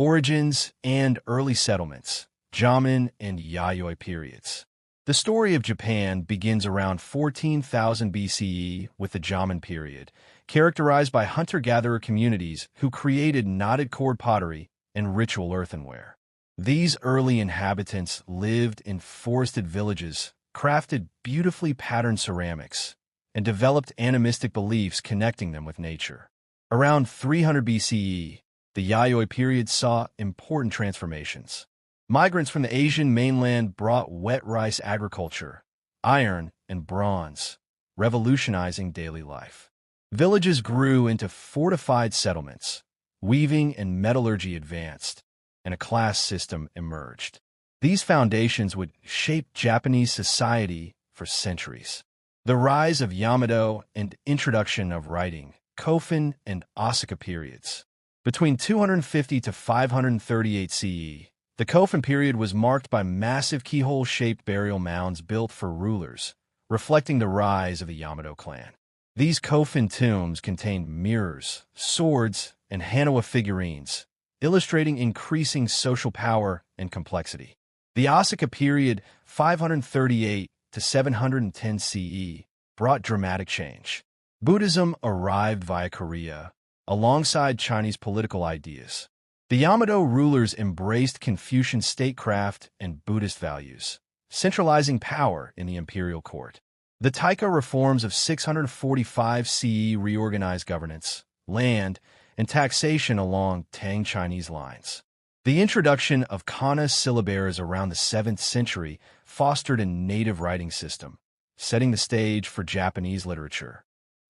Origins and early settlements, Jomon and Yayoi periods. The story of Japan begins around 14,000 BCE with the Jomon period, characterized by hunter-gatherer communities who created knotted cord pottery and ritual earthenware. These early inhabitants lived in forested villages, crafted beautifully patterned ceramics, and developed animistic beliefs connecting them with nature. Around 300 BCE, the Yayoi period saw important transformations. Migrants from the Asian mainland brought wet rice agriculture, iron, and bronze, revolutionizing daily life. Villages grew into fortified settlements, weaving and metallurgy advanced, and a class system emerged. These foundations would shape Japanese society for centuries. The rise of Yamato and introduction of writing, Kofun and Asuka periods. Between 250 to 538 CE, the Kofun period was marked by massive keyhole-shaped burial mounds built for rulers, reflecting the rise of the Yamato clan. These Kofun tombs contained mirrors, swords, and Hanawa figurines, illustrating increasing social power and complexity. The Asuka period, 538 to 710 CE, brought dramatic change. Buddhism arrived via Korea, alongside Chinese political ideas. The Yamato rulers embraced Confucian statecraft and Buddhist values, centralizing power in the imperial court. The Taika reforms of 645 CE reorganized governance, land, and taxation along Tang Chinese lines. The introduction of kana syllabaries around the 7th century fostered a native writing system, setting the stage for Japanese literature.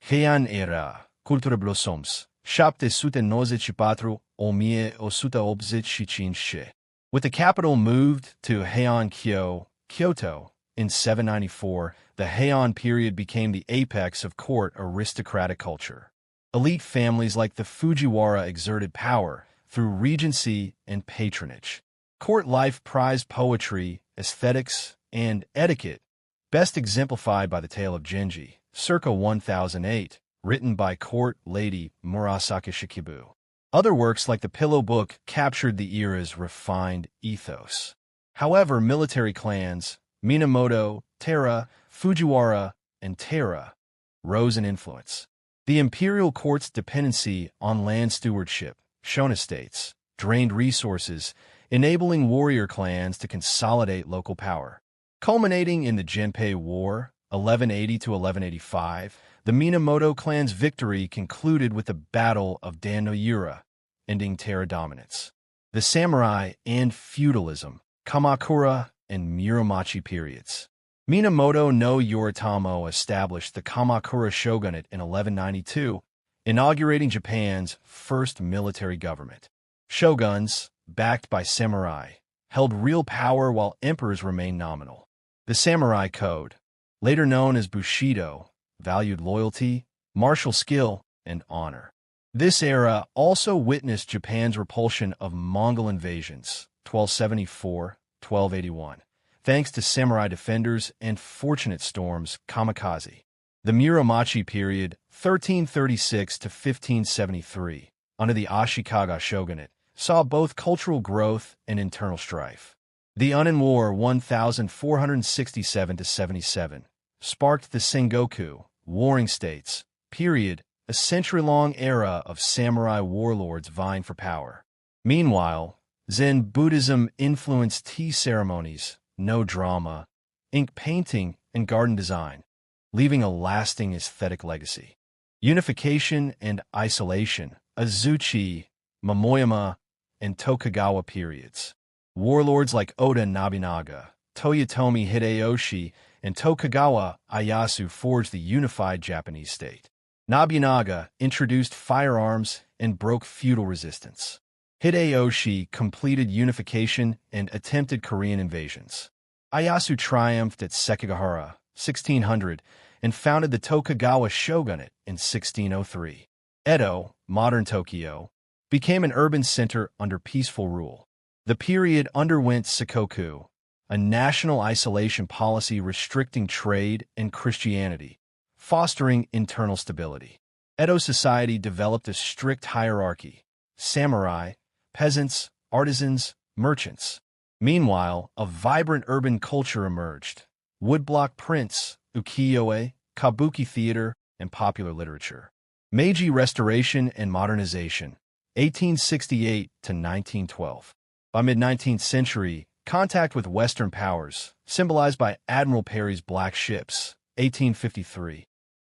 Heian era, cultura blossoms, shapte sute noze chipatru omie osuta obzit shichin she. With the capital moved to Heian Kyoto, in 794, the Heian period became the apex of court aristocratic culture. Elite families like the Fujiwara exerted power through regency and patronage. Court life prized poetry, aesthetics, and etiquette, best exemplified by the tale of Genji, circa 1008, written by court lady Murasaki Shikibu. Other works like the Pillow Book captured the era's refined ethos. However, military clans, Minamoto, Taira, Fujiwara, and Taira, rose in influence. The imperial court's dependency on land stewardship, shown estates, drained resources, enabling warrior clans to consolidate local power. Culminating in the Genpei War, 1180 to 1185, the Minamoto clan's victory concluded with the Battle of Dan-no-Yura, ending Taira dominance. The samurai and feudalism, Kamakura and Muromachi periods. Minamoto no Yoritomo established the Kamakura shogunate in 1192, inaugurating Japan's first military government. Shoguns, backed by samurai, held real power while emperors remained nominal. The Samurai Code, later known as Bushido, valued loyalty, martial skill, and honor. This era also witnessed Japan's repulsion of Mongol invasions, 1274-1281, thanks to samurai defenders and fortunate storms, kamikaze. The Muromachi period, 1336 to 1573, under the Ashikaga shogunate, saw both cultural growth and internal strife. The Unin War, 1467 to 77, sparked the Sengoku, warring states, period, a century-long era of samurai warlords vying for power. Meanwhile, Zen Buddhism influenced tea ceremonies, no drama, ink painting, and garden design, leaving a lasting aesthetic legacy. Unification and isolation, Azuchi, Momoyama, and Tokugawa periods. Warlords like Oda Nobunaga, Toyotomi Hideyoshi, and Tokugawa Ieyasu forged the unified Japanese state. Nobunaga introduced firearms and broke feudal resistance. Hideyoshi completed unification and attempted Korean invasions. Ieyasu triumphed at Sekigahara, 1600, and founded the Tokugawa shogunate in 1603. Edo, modern Tokyo, became an urban center under peaceful rule. The period underwent Sakoku, a national isolation policy restricting trade and Christianity, fostering internal stability. Edo society developed a strict hierarchy: samurai, peasants, artisans, merchants. Meanwhile, a vibrant urban culture emerged. Woodblock prints, ukiyo-e, kabuki theater, and popular literature. Meiji Restoration and Modernization, 1868 to 1912. By mid-19th century, contact with Western powers, symbolized by Admiral Perry's Black Ships, 1853.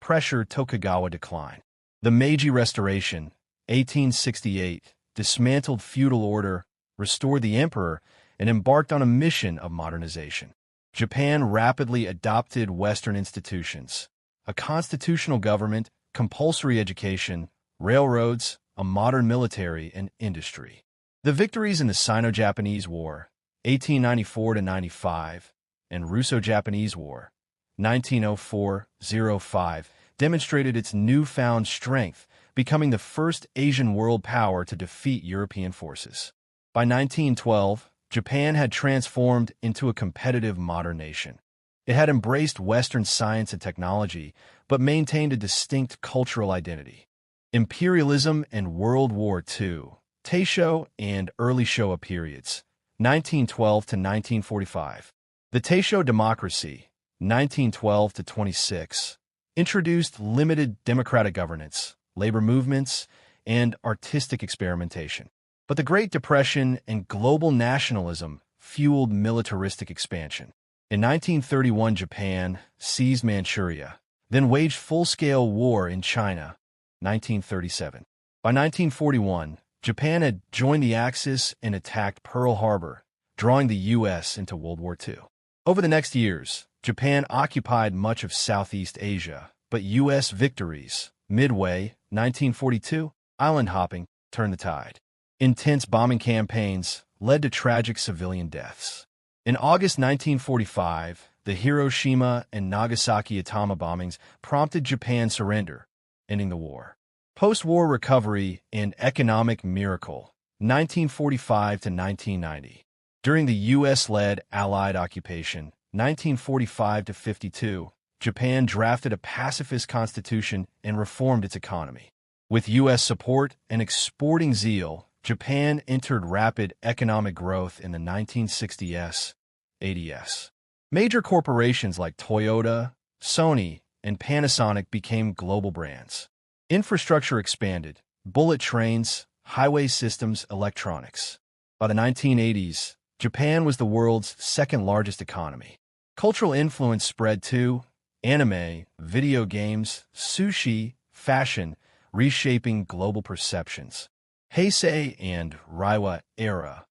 Pressure Tokugawa decline. The Meiji Restoration, 1868, dismantled feudal order, restored the emperor, and embarked on a mission of modernization. Japan rapidly adopted Western institutions, a constitutional government, compulsory education, railroads, a modern military and industry. The victories in the Sino-Japanese War, 1894–95, and Russo-Japanese War, 1904–05, demonstrated its newfound strength, becoming the first Asian world power to defeat European forces. By 1912, Japan had transformed into a competitive modern nation. It had embraced Western science and technology, but maintained a distinct cultural identity. Imperialism and World War II, Taisho and early Showa periods, 1912 to 1945. The Taisho democracy, 1912 to 26, introduced limited democratic governance, labor movements, and artistic experimentation. But the Great Depression and global nationalism fueled militaristic expansion. In 1931, Japan seized Manchuria, then waged full-scale war in China, 1937. By 1941, Japan had joined the Axis and attacked Pearl Harbor, drawing the U.S. into World War II. Over the next years, Japan occupied much of Southeast Asia, but U.S. victories, Midway, 1942, island hopping, turned the tide. Intense bombing campaigns led to tragic civilian deaths. In August 1945, the Hiroshima and Nagasaki atomic bombings prompted Japan's surrender, ending the war. Post-war recovery and economic miracle, 1945 to 1990. During the U.S.-led Allied occupation, 1945 to 52, Japan drafted a pacifist constitution and reformed its economy. With U.S. support and exporting zeal, Japan entered rapid economic growth in the 1960s, 80s. Major corporations like Toyota, Sony, and Panasonic became global brands. Infrastructure expanded, bullet trains, highway systems, electronics. By the 1980s, Japan was the world's second-largest economy. Cultural influence spread to anime, video games, sushi, fashion, reshaping global perceptions. Heisei and Reiwa era.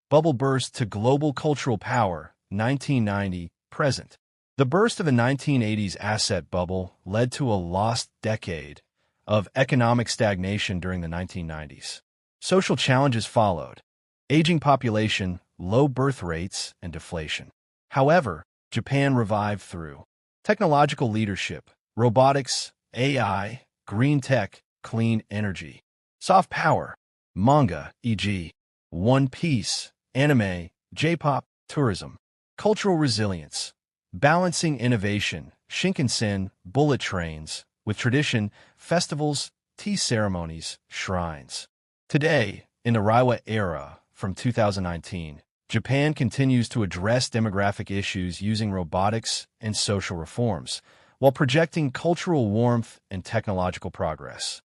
Bubble burst to global cultural power, 1990, present. The burst of the 1980s asset bubble led to a lost decade of economic stagnation during the 1990s. Social challenges followed: aging population, low birth rates, and deflation. However, Japan revived through technological leadership, robotics, AI, green tech, clean energy, soft power, manga, e.g., One Piece, anime, J-pop, tourism, cultural resilience, balancing innovation, Shinkansen, bullet trains, with tradition, festivals, tea ceremonies, shrines. Today, in the Reiwa era, from 2019, Japan continues to address demographic issues using robotics and social reforms, while projecting cultural warmth and technological progress.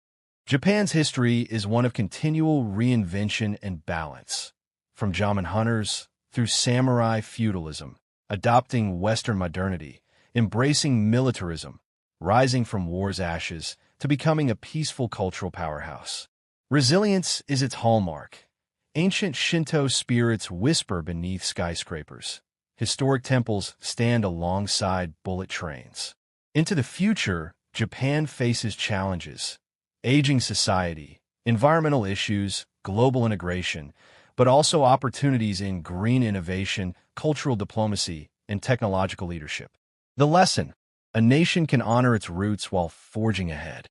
Japan's history is one of continual reinvention and balance, from Jomon hunters through samurai feudalism, adopting Western modernity, embracing militarism, rising from war's ashes to becoming a peaceful cultural powerhouse. Resilience is its hallmark. Ancient Shinto spirits whisper beneath skyscrapers. Historic temples stand alongside bullet trains. Into the future, Japan faces challenges: aging society, environmental issues, global integration, but also opportunities in green innovation, cultural diplomacy, and technological leadership. The lesson: a nation can honor its roots while forging ahead.